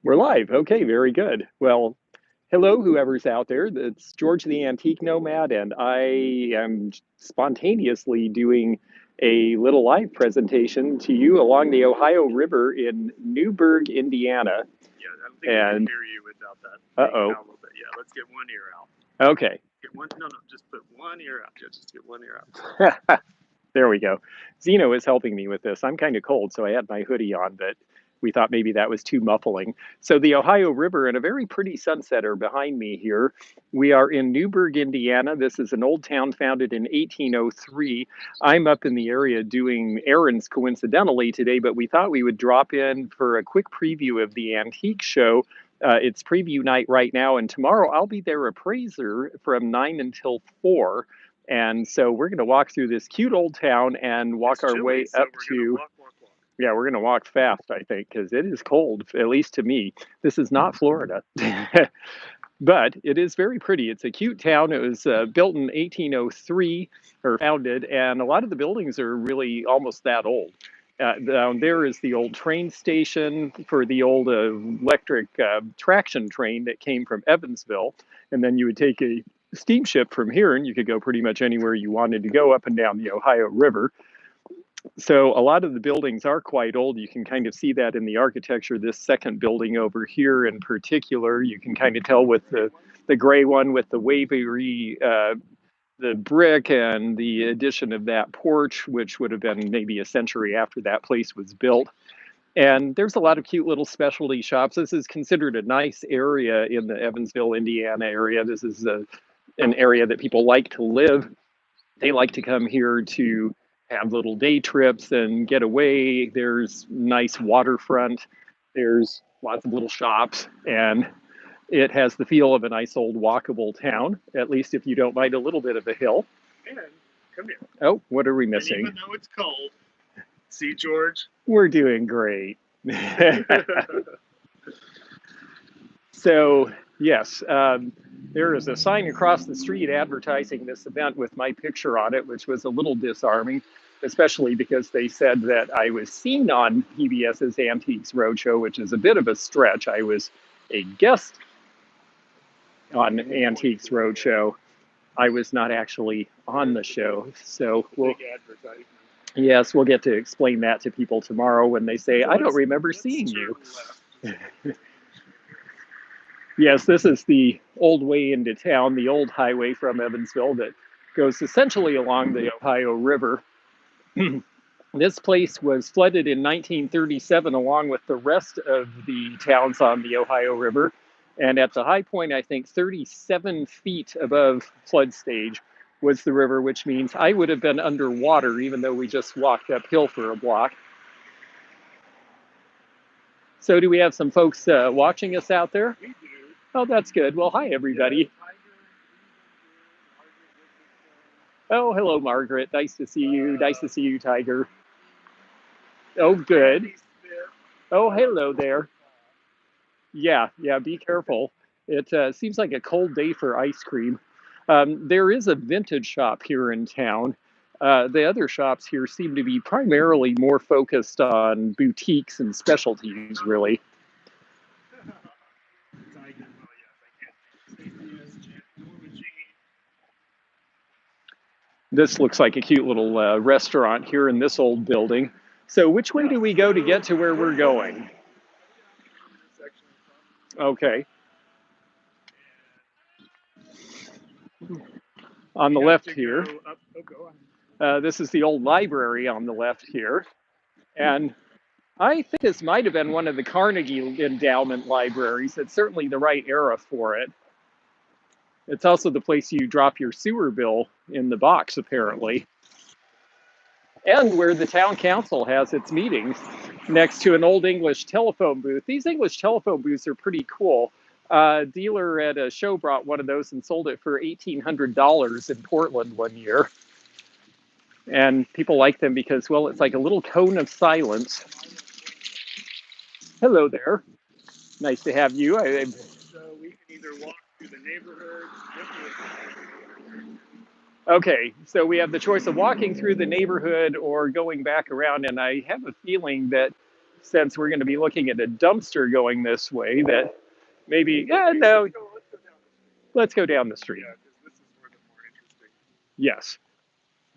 We're live. Okay, very good. Well, hello, whoever's out there. It's George the Antique Nomad, and I am spontaneously doing a little live presentation to you along the Ohio River in Newburgh, Indiana. Yeah, I don't think we can And hear you without that. uh-oh. Out a little bit. Yeah, let's get one ear out. Okay. Get one. No, just put one ear out. Just get one ear out. There we go. Zeno is helping me with this. I'm kind of cold, so I had my hoodie on, but we thought maybe that was too muffling. So the Ohio River and a very pretty sunset are behind me here. We are in Newburgh, Indiana. This is an old town founded in 1803. I'm up in the area doing errands coincidentally today, but we thought we would drop in for a quick preview of the antique show. It's preview night right now, and tomorrow I'll be their appraiser from 9 until 4. And so we're going to walk through this cute old town and walk our way up to, yeah, we're going to walk fast, I think, because it is cold, at least to me. This is not Florida, but it is very pretty. It's a cute town. It was built in 1803 or founded, and a lot of the buildings are really almost that old. Down there is the old train station for the old electric traction train that came from Evansville. And then you would take a steamship from here and you could go pretty much anywhere you wanted to go up and down the Ohio River. So a lot of the buildings are quite old. You can kind of see that in the architecture. This second building over here in particular, you can kind of tell with the gray one with the wavy the brick and the addition of that porch, which would have been maybe a century after that place was built. And there's a lot of cute little specialty shops. This is considered a nice area in the Evansville, Indiana area. This is an area that people like to live. They like to come here to have little day trips and get away. There's nice waterfront. There's lots of little shops, and it has the feel of a nice old walkable town, at least if you don't mind a little bit of a hill. And come here. Oh, what are we missing? And even though it's cold, see, George? We're doing great. So, yes, there is a sign across the street advertising this event with my picture on it, which was a little disarming, especially because they said that I was seen on PBS's Antiques Roadshow, which is a bit of a stretch. I was a guest on Antiques Roadshow. I was not actually on the show. So yes, we'll get to explain that to people tomorrow when they say, I don't remember seeing you. Yes, this is the old way into town, the old highway from Evansville that goes essentially along the Ohio River. This place was flooded in 1937 along with the rest of the towns on the Ohio River. And at the high point, I think 37 feet above flood stage was the river, which means I would have been underwater even though we just walked uphill for a block. So do we have some folks watching us out there? We do. Oh, that's good. Well, hi, everybody. Oh, hello, Margaret. Nice to see you. Nice to see you, Tiger. Oh, good. Oh, hello there. Yeah, be careful. It seems like a cold day for ice cream. There is a vintage shop here in town. The other shops here seem to be primarily more focused on boutiques and specialties, really. This looks like a cute little restaurant here in this old building. So which way do we go to get to where we're going? Okay. On the left here, this is the old library on the left here. And I think this might have been one of the Carnegie Endowment libraries. It's certainly the right era for it. It's also the place you drop your sewer bill in the box, apparently. And where the town council has its meetings, next to an old English telephone booth. These English telephone booths are pretty cool. A dealer at a show brought one of those and sold it for $1,800 in Portland one year. And people like them because, well, it's like a little cone of silence. Hello there. Nice to have you. So we can either walk through the neighborhood. Okay, so we have the choice of walking through the neighborhood or going back around, and I have a feeling that since we're going to be looking at a dumpster going this way, that maybe, no, let's go down the street. Yeah, because this is where the more interesting. Yes.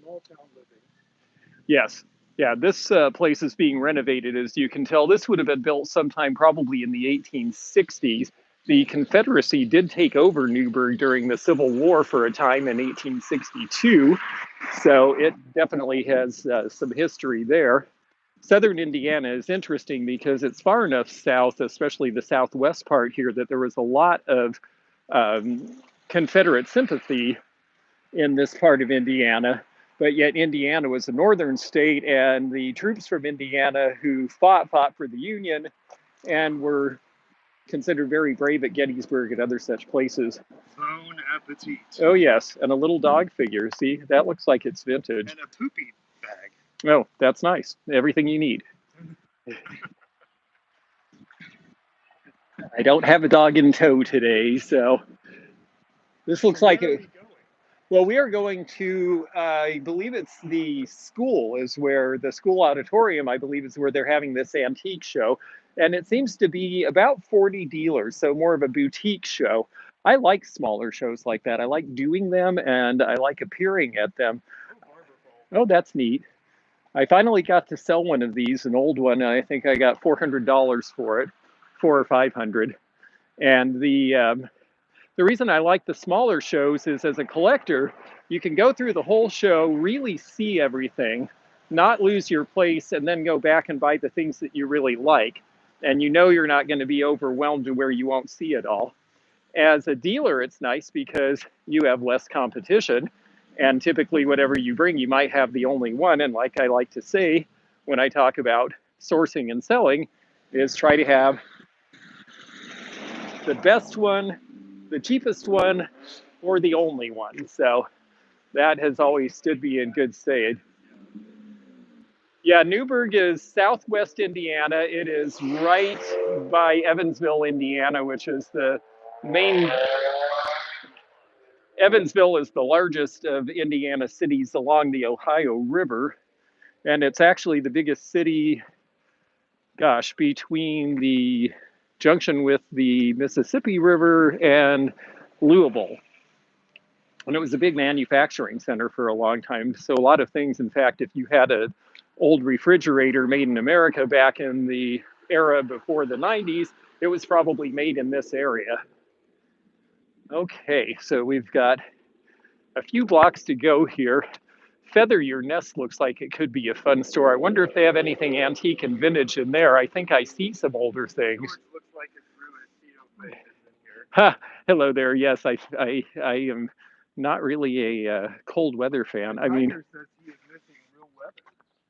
Small town living. Yes. Yeah, this place is being renovated, as you can tell. This would have been built sometime probably in the 1860s. The Confederacy did take over Newburgh during the Civil War for a time in 1862, so it definitely has some history there. Southern Indiana is interesting because it's far enough south, especially the southwest part here, that there was a lot of Confederate sympathy in this part of Indiana, but yet Indiana was a northern state, and the troops from Indiana who fought for the Union and were considered very brave at Gettysburg and other such places. Bon appetit. Oh yes, and a little dog figure. See, that looks like it's vintage. And a poopy bag. Oh, that's nice. Everything you need. I don't have a dog in tow today, so this looks like it. Well, we are going to, I believe it's the school, is where the school auditorium, I believe, is where they're having this antique show. And it seems to be about 40 dealers, so more of a boutique show. I like smaller shows like that. I like doing them, and I like appearing at them. Oh, that's neat. I finally got to sell one of these, an old one. I think I got $400 for it, 400 or 500. And the reason I like the smaller shows is, as a collector, you can go through the whole show, really see everything, not lose your place, and then go back and buy the things that you really like. And you know you're not going to be overwhelmed to where you won't see it all. As a dealer, it's nice because you have less competition. And typically, whatever you bring, you might have the only one. And like I like to say when I talk about sourcing and selling, is try to have the best one, the cheapest one, or the only one. So that has always stood me in good stead. Yeah, Newburgh is southwest Indiana. It is right by Evansville, Indiana, which is the main. Evansville is the largest of Indiana cities along the Ohio River. And it's actually the biggest city, gosh, between the junction with the Mississippi River and Louisville. And it was a big manufacturing center for a long time. So a lot of things, in fact, if you had an old refrigerator made in America back in the era before the 90s, it was probably made in this area. Okay, so we've got a few blocks to go here. Feather Your Nest looks like it could be a fun store. I wonder if they have anything antique and vintage in there. I think I see some older things. Looks like it's ruined. Ha! Hello there. Yes, I am not really a cold weather fan. I mean,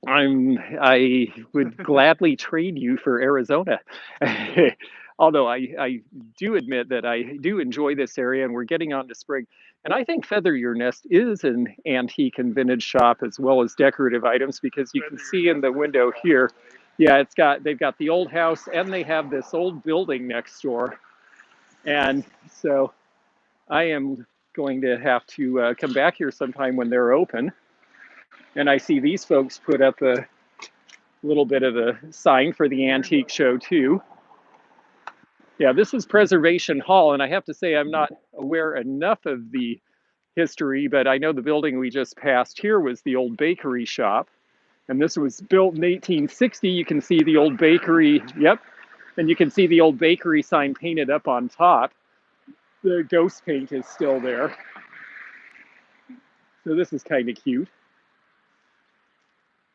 I would gladly trade you for Arizona. Although I do admit that I do enjoy this area, and we're getting on to spring. And I think Feather Your Nest is an antique and vintage shop as well as decorative items, because you can see in the window here, yeah, they've got the old house and they have this old building next door. And so I am going to have to come back here sometime when they're open. And I see these folks put up a little bit of a sign for the antique show too. Yeah, this is Preservation Hall, and I have to say I'm not aware enough of the history, but I know the building we just passed here was the old bakery shop, and this was built in 1860. You can see the old bakery, yep, and you can see the old bakery sign painted up on top. The ghost paint is still there. So this is kind of cute.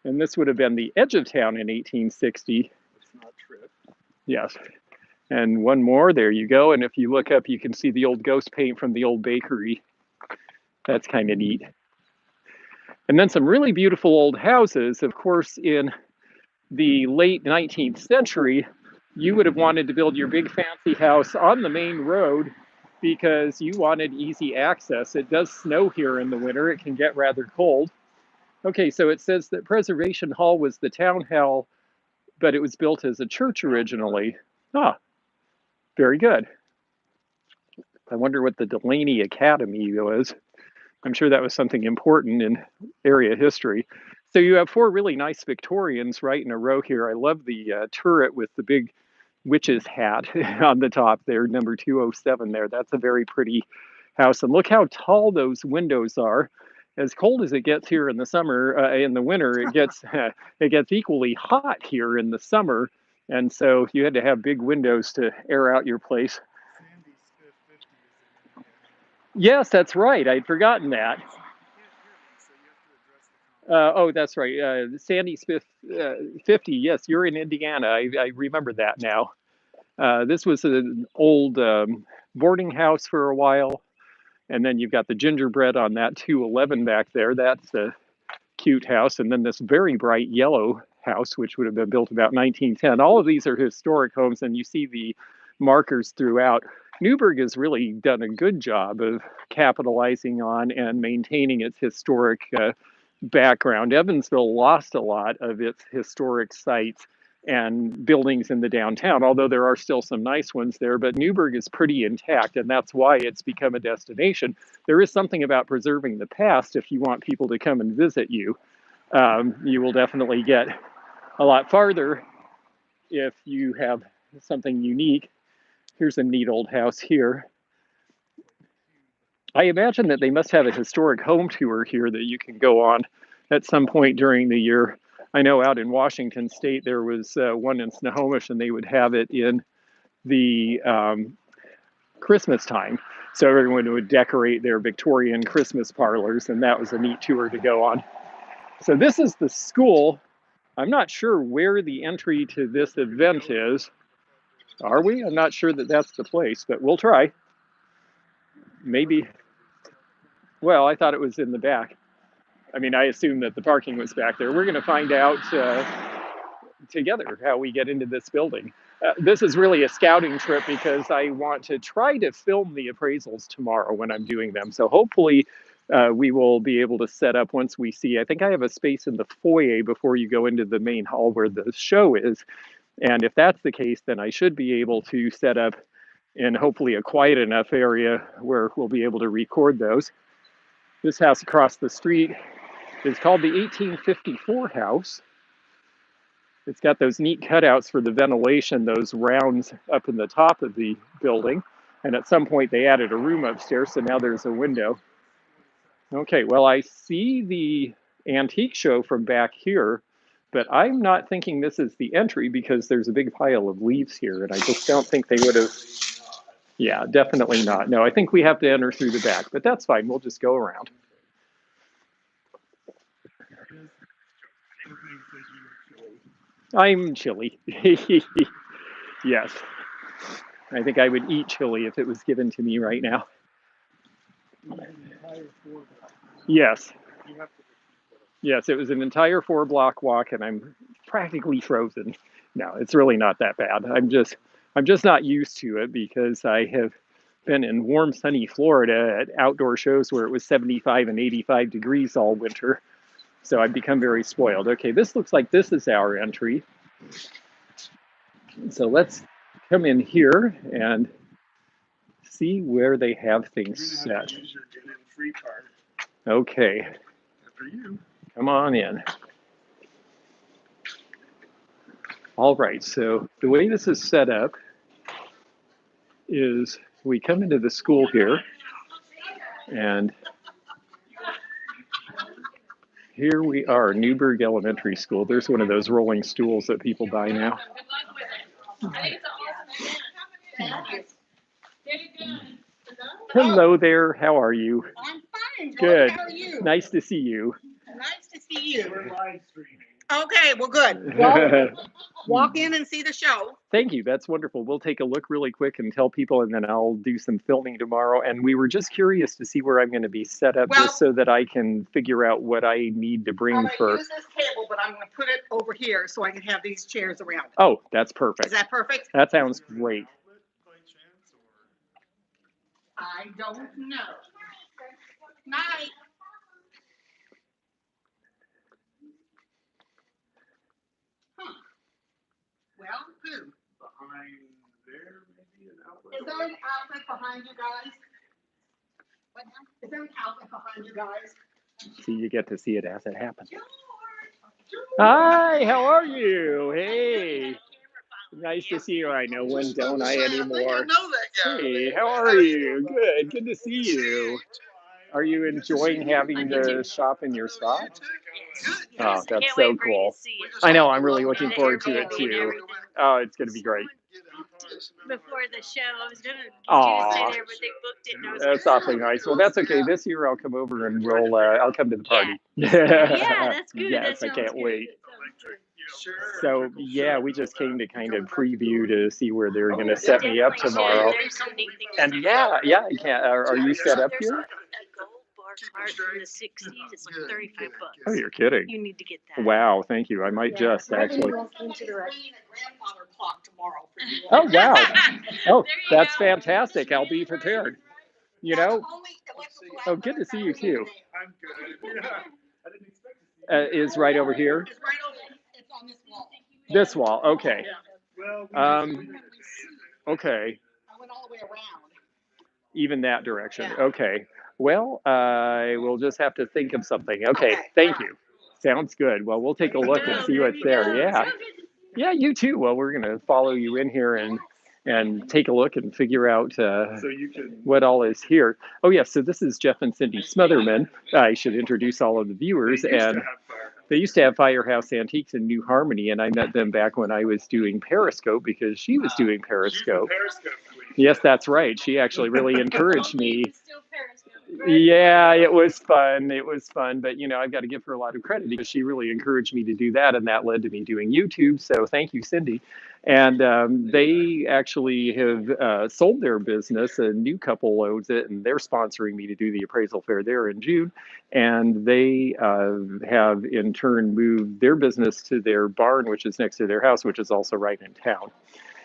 And this would have been the edge of town in 1860. It's not trip. Yes. And one more, there you go. And if you look up, you can see the old ghost paint from the old bakery. That's kind of neat. And then some really beautiful old houses. Of course, in the late 19th century, you would have wanted to build your big fancy house on the main road because you wanted easy access. It does snow here in the winter. It can get rather cold. Okay, so it says that Preservation Hall was the town hall, but it was built as a church originally. Ah, very good. I wonder what the Delaney Academy was. I'm sure that was something important in area history. So you have four really nice Victorians right in a row here. I love the turret with the big witch's hat on the top there, number 207 there. That's a very pretty house. And look how tall those windows are. As cold as it gets here in the summer, in the winter, it gets equally hot here in the summer. And so you had to have big windows to air out your place. Yes, that's right. I'd forgotten that. Oh, that's right. Sandy Smith 50. Yes, you're in Indiana. I remember that now. This was an old boarding house for a while. And then you've got the gingerbread on that 211 back there. That's a cute house. And then this very bright yellow house, which would have been built about 1910. All of these are historic homes, and you see the markers throughout. Newburgh has really done a good job of capitalizing on and maintaining its historic background. Evansville lost a lot of its historic sites and buildings in the downtown, although there are still some nice ones there, but Newburgh is pretty intact, and that's why it's become a destination. There is something about preserving the past if you want people to come and visit you. You will definitely get a lot farther if you have something unique. Here's a neat old house here. I imagine that they must have a historic home tour here that you can go on at some point during the year. I know out in Washington State there was one in Snohomish, and they would have it in the Christmas time. So everyone would decorate their Victorian Christmas parlors, and that was a neat tour to go on. So this is the school. I'm not sure where the entry to this event is. Are we? I'm not sure that that's the place, but we'll try. Maybe. Well, I thought it was in the back. I mean, I assumed that the parking was back there. We're going to find out together how we get into this building. This is really a scouting trip because I want to try to film the appraisals tomorrow when I'm doing them. So hopefully we will be able to set up once we see. I think I have a space in the foyer before you go into the main hall where the show is. And if that's the case, then I should be able to set up in hopefully a quiet enough area where we'll be able to record those. This house across the street is called the 1854 house. It's got those neat cutouts for the ventilation, those rounds up in the top of the building. And at some point they added a room upstairs, so now there's a window. Okay, well, I see the antique show from back here, but I'm not thinking this is the entry because there's a big pile of leaves here, and I just don't think they would have. Yeah, definitely not. No, I think we have to enter through the back, but that's fine. We'll just go around. I'm chilly. Yes. I think I would eat chili if it was given to me right now. Yes. Yes, it was an entire 4-block walk, and I'm practically frozen. No, it's really not that bad. I'm just not used to it because I have been in warm, sunny Florida at outdoor shows where it was 75 and 85 degrees all winter. So I've become very spoiled. Okay, this looks like this is our entry. So let's come in here and see where they have things set. Okay. After you. Come on in. All right, so the way this is set up is we come into the school here, and here we are, Newburgh Elementary School. There's one of those rolling stools that people buy now. Hello there, how are you? I'm fine. Good. How are you? Nice to see you. Nice to see you. We're live streaming. Okay, well, good. Well, walk in and see the show. Thank you. That's wonderful. We'll take a look really quick and tell people, and then I'll do some filming tomorrow. And we were just curious to see where I'm going to be set up, just so that I can figure out what I need to bring I'm for. use this table, but I'm going to put it over here so I can have these chairs around it. Oh, that's perfect. Is that perfect? That sounds great. I don't know. Night. Huh. Well, who? Behind there, maybe an outlet. Is there an outlet behind you guys? What now? Is there an outlet behind you guys? See, you get to see it as it happens. George! Hi, how are you? Hey, nice to see you. I know when don't I anymore. Hey, how are you? Good, good to see you. Are you enjoying having the shop in your spot? Oh, that's so cool. I know, I'm really looking forward to it too. Oh, it's going to be great. Before the show, I was gonna get you to Aw, stay there, but they booked it, and I was that's like, awfully nice. Well, that's okay. This year I'll come over and I'll come to the yeah, party. yeah, that's good. Yes, That I sounds can't good. wait. That sounds good. So yeah, we just came to kind of preview to see where they're going to You set me up definitely should. tomorrow. There's some neat things And to do. yeah, I can't. Are you set up There's here? a gold bar cart from the '60s. It's like $35. Oh, you're kidding. You need to get that. Wow, thank you. I might just actually. Tomorrow for you. Oh wow. Oh, There you that's go. fantastic. I'll be prepared. You know. Oh, good to see you too. I'm good. Yeah. I didn't expect to see Is right over here. It's right over, it's on this wall. This wall. Okay. Well, Okay. I went all the way around. Even that direction. Yeah. Okay. Well, I will just have to think of something. Okay. Okay, Thank all you. Sounds good. Well, we'll take a look and see what's you there. go. Yeah. So good to see you. Yeah, you too. Well, we're going to follow you in here and take a look and figure out so you can. what all is here. Oh, yeah. So this is Jeff and Cindy Smotherman. I should introduce all of the viewers. And they used to have Firehouse Antiques in New Harmony, and I met them back when I was doing Periscope because she was doing Periscope. Yes, that's right. She actually really encouraged me. Still Periscope. Yeah, it was fun. It was fun. But, you know, I've got to give her a lot of credit because she really encouraged me to do that. And that led to me doing YouTube. So thank you, Cindy. And they actually have sold their business. A new couple owns it, and they're sponsoring me to do the appraisal fair there in June. And they have in turn moved their business to their barn, which is next to their house, which is also right in town.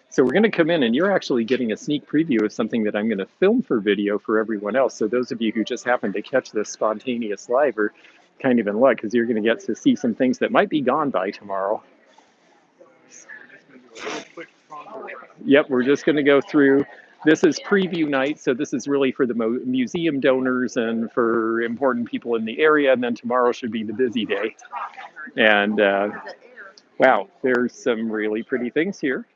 So we're going to come in and you're actually getting a sneak preview of something that I'm going to film for video for everyone else. So those of you who just happen to catch this spontaneous live are kind of in luck because you're going to get to see some things that might be gone by tomorrow. Yep, we're just going to go through. This is preview night, so this is really for the museum donors and for important people in the area. And then tomorrow should be the busy day. And wow, there's some really pretty things here.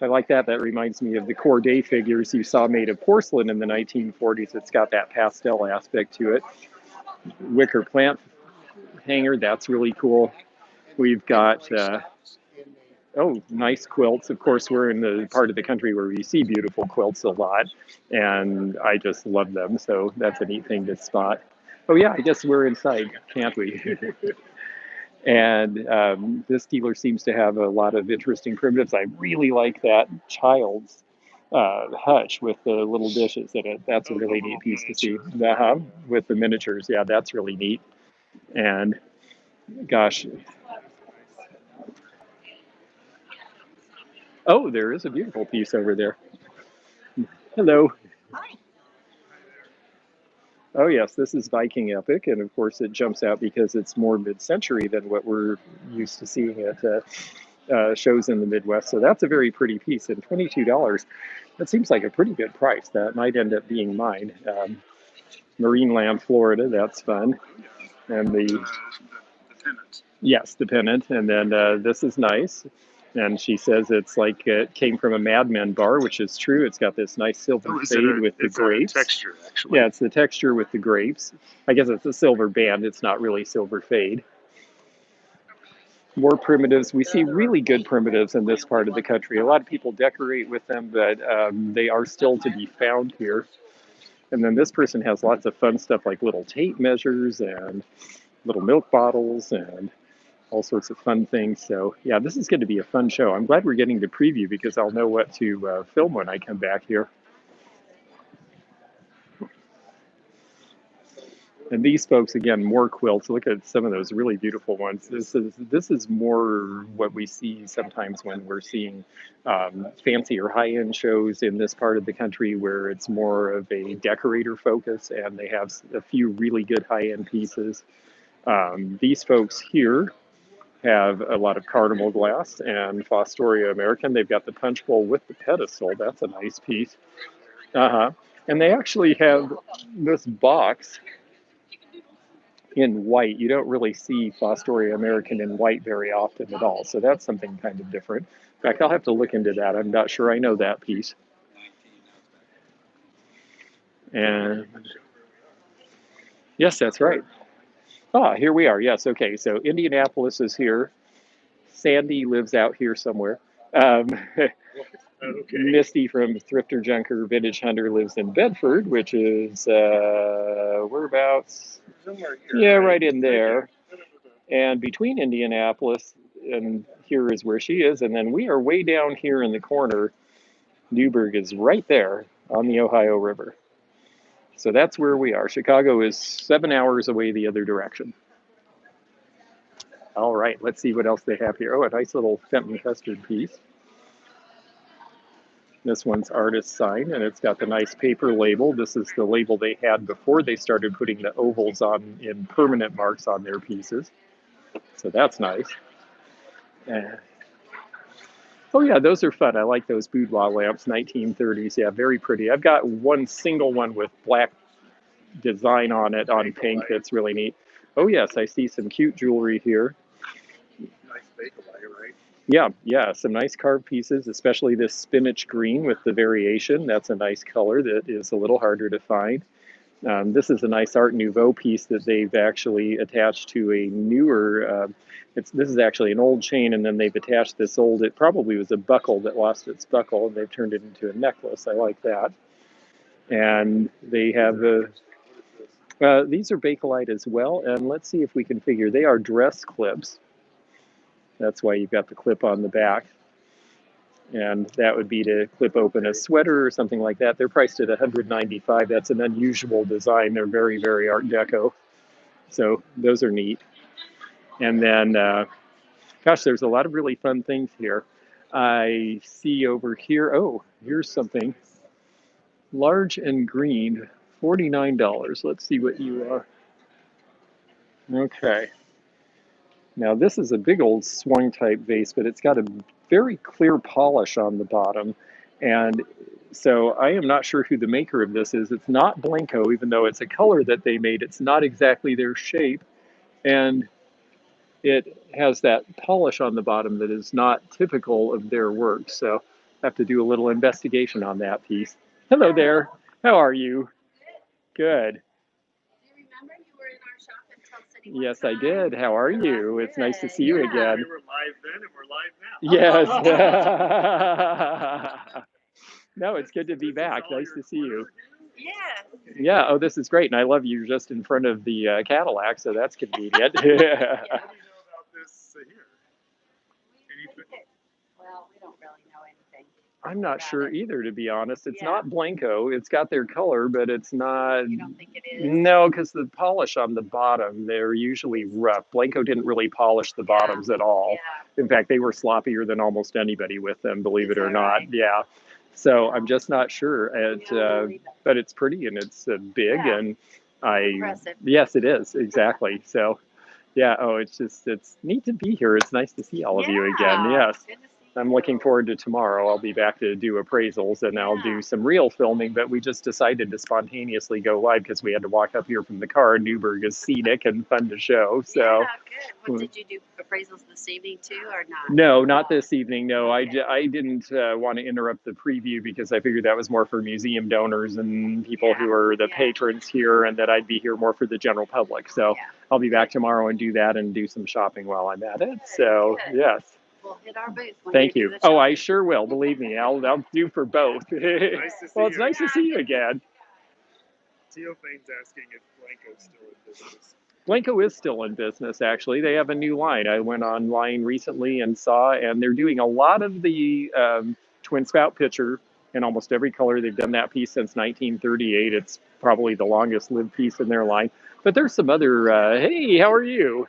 I like that. That reminds me of the Corday figures you saw made of porcelain in the 1940s. It's got that pastel aspect to it. Wicker plant hanger, that's really cool. We've got, nice quilts. Of course, we're in the part of the country where we see beautiful quilts a lot, and I just love them. So that's a neat thing to spot. Oh yeah, I guess we're inside, can't we? And this dealer seems to have a lot of interesting primitives. I really like that child's hutch with the little dishes in it. That's a really neat piece to see. With the miniatures, yeah, that's really neat. And gosh, oh, there is a beautiful piece over there. Hello. Oh yes, this is Viking epic, and of course it jumps out because it's more mid-century than what we're used to seeing at shows in the Midwest. So that's a very pretty piece, and $22. That seems like a pretty good price. That might end up being mine. Marineland, Florida. That's fun. And the pennant. Yes, the pennant, and then this is nice. And she says it's like it came from a Mad Men bar, which is true. It's got this nice silver fade with the grapes. Texture, actually. Yeah, it's the texture with the grapes. I guess it's a silver band. It's not really silver fade. More primitives. We see really good primitives in this part of the country. A lot of people decorate with them, but they are still to be found here. And then this person has lots of fun stuff like little tape measures and little milk bottles and all sorts of fun things. So yeah, this is going to be a fun show. I'm glad we're getting to preview because I'll know what to film when I come back here. And these folks, again, more quilts. Look at some of those really beautiful ones. This is more what we see sometimes when we're seeing fancy or high-end shows in this part of the country where it's more of a decorator focus and they have a few really good high-end pieces. These folks here have a lot of Carnival glass and Fostoria American. They've got the punch bowl with the pedestal. That's a nice piece. And they actually have this box in white. You don't really see Fostoria American in white very often at all. So that's something kind of different. In fact, I'll have to look into that. I'm not sure I know that piece. And yes, that's right. Ah, here we are. Yes, okay. So Indianapolis is here. Sandy lives out here somewhere. Okay. Misty from Thrifter Junker Vintage Hunter lives in Bedford, which is whereabouts? Somewhere here. Yeah, right in there. And between Indianapolis and here is where she is. And then we are way down here in the corner. Newburgh is right there on the Ohio River. So that's where we are. Chicago is 7 hours away the other direction. All right, let's see what else they have here. Oh, a nice little Fenton custard piece. This one's artist sign, and it's got the nice paper label. This is the label they had before they started putting the ovals on in permanent marks on their pieces. So that's nice. Oh yeah, those are fun. I like those boudoir lamps, 1930s. Yeah, very pretty. I've got one single one with black design on it on pink that's really neat. Oh yes, I see some cute jewelry here. Nice bakelite, right? Yeah, some nice carved pieces, especially this spinach green with the variation. That's a nice color that is a little harder to find. This is a nice Art Nouveau piece that they've actually attached to a newer, this is actually an old chain, and then they've attached this old, it probably was a buckle that lost its buckle, and they've turned it into a necklace. I like that. And they have these are Bakelite as well, and let's see if we can figure, they are dress clips. That's why you've got the clip on the back. And that would be to clip open a sweater or something like that. They're priced at $195. That's an unusual design. They're very, very Art Deco. So those are neat. And then, gosh, there's a lot of really fun things here. I see over here, oh, here's something. Large and green, $49. Let's see what you are. Okay. Now this is a big old swung type vase, but it's got a very clear polish on the bottom. And so I am not sure who the maker of this is. It's not Blanco, even though it's a color that they made. It's not exactly their shape. And it has that polish on the bottom that is not typical of their work. So I have to do a little investigation on that piece. Hello there. How are you? Good. Do you remember you were in our shop until City? Yes, I did. How are you? It's nice to see you Yeah. again. We were live then and we're live now. Yes. No, it's good to be back. Nice to see you. Yeah. Yeah. Oh, this is great. And I love you just in front of the Cadillac, so that's convenient. What do you know about this here? Well, we don't really know anything. I'm not sure either, to be honest. It's Yeah. not Blanco. It's got their color, but it's not. You don't think it is? No, because the polish on the bottom, they're usually rough. Blanco didn't really polish the bottoms at all. Yeah. In fact, they were sloppier than almost anybody with them, believe Is it or that not. right? Yeah. So I'm just not sure. Believe it. But it's pretty and it's big, Yeah. and Impressive. yes, it is exactly. So, yeah. Oh, it's neat to be here. It's nice to see all of you again. Yeah. Yes. Good to see I'm looking you. forward to tomorrow. I'll be back to do appraisals, and I'll do some real filming, but we just decided to spontaneously go live because we had to walk up here from the car. Newburgh is scenic and fun to show. So, Yeah, good. What, did you do appraisals this evening too, or not? no, not this evening. No, I didn't want to interrupt the preview because I figured that was more for museum donors and people who are the patrons here, and that I'd be here more for the general public. So I'll be back tomorrow and do that and do some shopping while I'm at it. So, Good. yes. We'll hit our booth. When Thank do you. the Oh, I shopping. sure will. Believe me, I'll do for both. Nice to see Well, it's you. nice to see you again. Teophane's asking if Blanco's still in business. Blanco is still in business, actually. They have a new line. I went online recently and saw, and they're doing a lot of the twin spout pitcher in almost every color. They've done that piece since 1938. It's probably the longest lived piece in their line. But there's some other, hey, how are you?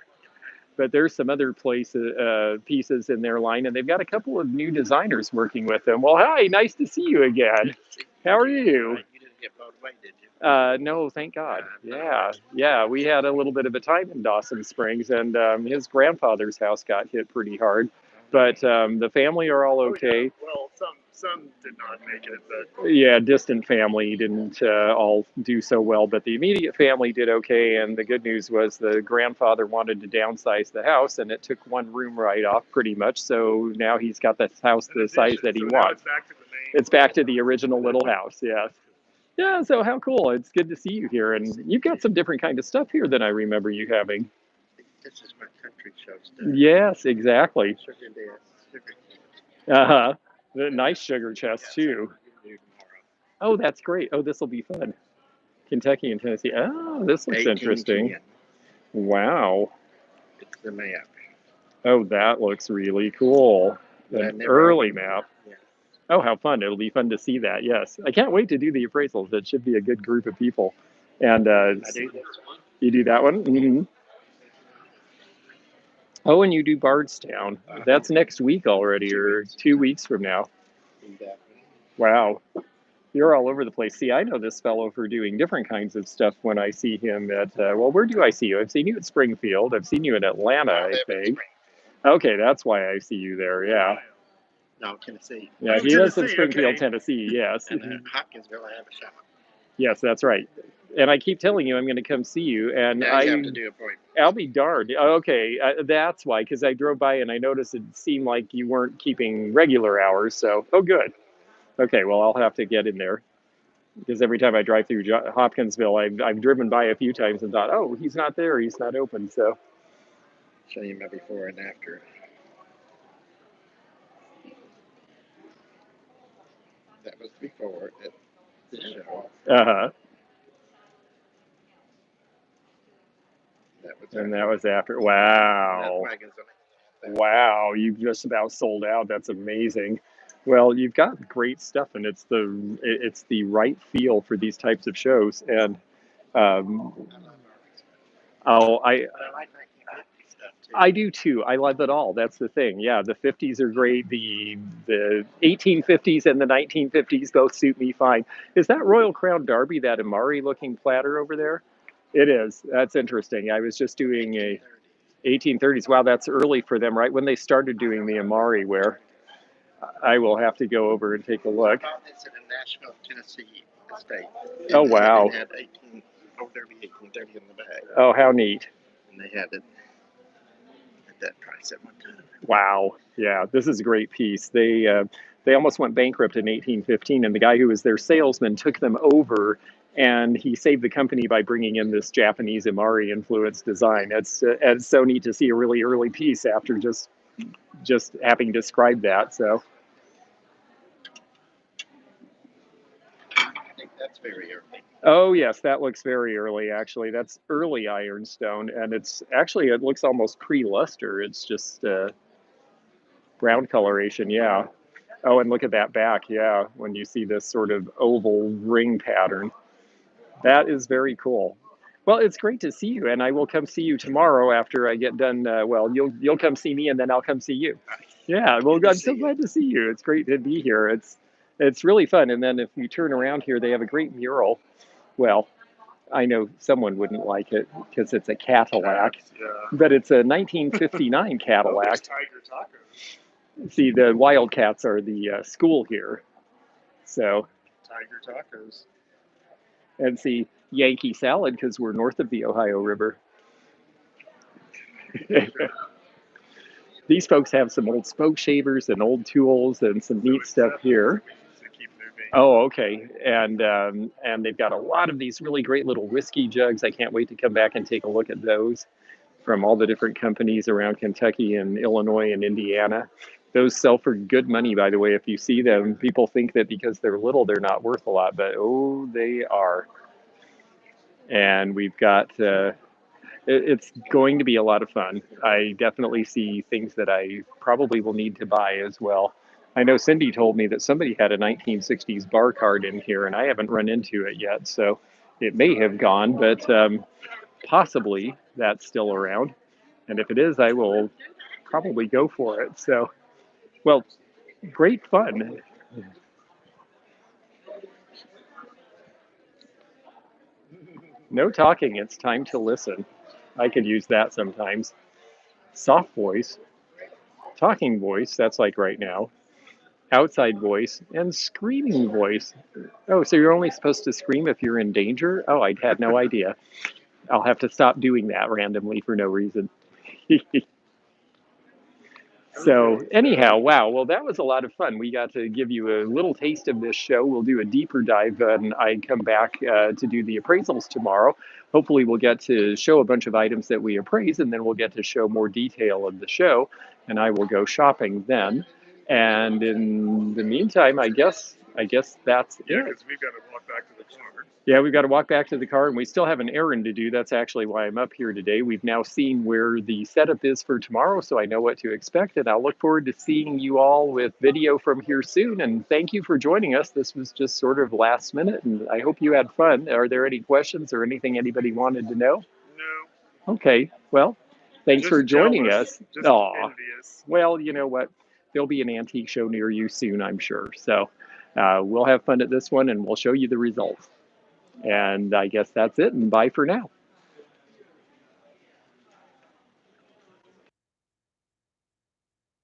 But there's some other pieces in their line, and they've got a couple of new designers working with them. Well, hi, nice to see you again. How are you? You didn't get blown away, did you? No, thank God. Yeah, we had a little bit of a time in Dawson Springs, and his grandfather's house got hit pretty hard. But the family are all okay. Well, some Some did not make it, but Yeah, distant family didn't all do so well, but the immediate family did okay. And the good news was the grandfather wanted to downsize the house, and it took one room right off pretty much. So now he's got the house the size that he so now wants. it's back to the main. It's back to the original little house, yes. Yeah, so how cool. It's good to see you here. And you've got some different kind of stuff here than I remember you having. This is my country show stuff. Yes, exactly. Sugar dance, sugar Uh-huh. The nice sugar chest, too. Oh, that's great. Oh, this will be fun. Kentucky and Tennessee. Oh, this looks 18 interesting. Jan. Wow. It's the map. Oh, that looks really cool. But I An never early opened it. map. Yeah. Oh, how fun. It'll be fun to see that. Yes. I can't wait to do the appraisals. It should be a good group of people. And I do this one. you do that one? Mm-hmm. Oh, and you do Bardstown. That's next week already, or 2 weeks from now. Exactly. Wow. You're all over the place. See, I know this fellow for doing different kinds of stuff when I see him at, well, where do I see you? I've seen you at Springfield. I've seen you in Atlanta, I think. Okay, that's why I see you there, yeah. No, Tennessee. Yeah, Oh, he lives in Tennessee, Springfield, okay. Tennessee, yes. And Hopkinsville, I have a shop. Yes, that's right. And I keep telling you I'm going to come see you, and Now you have to do appointments. I'll be darned. Okay, that's why, because I drove by and I noticed it seemed like you weren't keeping regular hours, so, oh, good. Okay, well, I'll have to get in there. Because every time I drive through Hopkinsville, I've driven by a few times and thought, oh, he's not there, he's not open. So, Show you my before and after. That was before at the show. uh-huh. That was And after. that was after. That Wow. wagon's only- Wow, you've just about sold out. That's amazing. Well, you've got great stuff, and it's the right feel for these types of shows. And um, oh, But I like 1950 stuff too. I do too. I love it all. That's the thing. Yeah, the 50s are great. The 1850s and the 1950s both suit me fine. Is that Royal Crown Derby, that Amari looking platter over there? It is. That's interesting. I was just doing a 1830s. Wow, that's early for them, right? When they started doing the Amari ware. I will have to go over and take a look. I bought this at a Nashville, Tennessee estate. Oh, wow. It had 18, Old Derby 1830 in the bag. Oh, how neat. And they had it at that price at one time. Wow. Yeah, this is a great piece. They almost went bankrupt in 1815, and the guy who was their salesman took them over, and he saved the company by bringing in this Japanese Imari influenced design. It's so neat to see a really early piece after just having described that. So I think that's very early. oh yes, that looks very early actually. That's early ironstone, and it looks almost pre-luster. It's just brown coloration, yeah. Oh, and look at that back, yeah, when you see this sort of oval ring pattern. That is very cool. Well, it's great to see you, and I will come see you tomorrow after I get done. Well, you'll come see me, and then I'll come see you. Yeah, well, Good to I'm see so you. glad to see you. It's great to be here. It's really fun. And then if you turn around here, they have a great mural. Well, I know someone wouldn't like it because it's a Cadillac, Yeah. but it's a 1959 Cadillac. Tiger tacos. See, the Wildcats are the school here. So, Tiger tacos. and see, Yankee salad because we're north of the Ohio River. These folks have some old spoke shavers and old tools and some neat stuff here. So keep moving. Oh, okay. And they've got a lot of these really great little whiskey jugs. I can't wait to come back and take a look at those from all the different companies around Kentucky and Illinois and Indiana. Those sell for good money, by the way. If you see them, people think that because they're little, they're not worth a lot, but oh, they are. And we've got, it's going to be a lot of fun. I definitely see things that I probably will need to buy as well. I know Cindy told me that somebody had a 1960s bar card in here, and I haven't run into it yet, so it may have gone, but possibly that's still around. And if it is, I will probably go for it. So, well, great fun. No talking, it's time to listen. I could use that sometimes. Soft voice, talking voice, that's like right now. outside voice, and screaming voice. Oh, so you're only supposed to scream if you're in danger? Oh, I had no idea. I'll have to stop doing that randomly for no reason. So anyhow, wow. Well, that was a lot of fun. We got to give you a little taste of this show. We'll do a deeper dive when I come back to do the appraisals tomorrow. Hopefully, we'll get to show a bunch of items that we appraise, and then we'll get to show more detail of the show. And I will go shopping then. And in the meantime, I guess that's Yeah, it. because we've got to walk back to the car. Yeah, we've got to walk back to the car, and we still have an errand to do. That's actually why I'm up here today. We've now seen where the setup is for tomorrow, so I know what to expect, and I'll look forward to seeing you all with video from here soon. And thank you for joining us. This was just sort of last minute, and I hope you had fun. Are there any questions or anything anybody wanted to know? No. Okay, well, thanks Just for joining jealous. us. Just Aw. envious. Well, you know what? There'll be an antique show near you soon, I'm sure. So we'll have fun at this one, and we'll show you the results. And I guess that's it, and bye for now.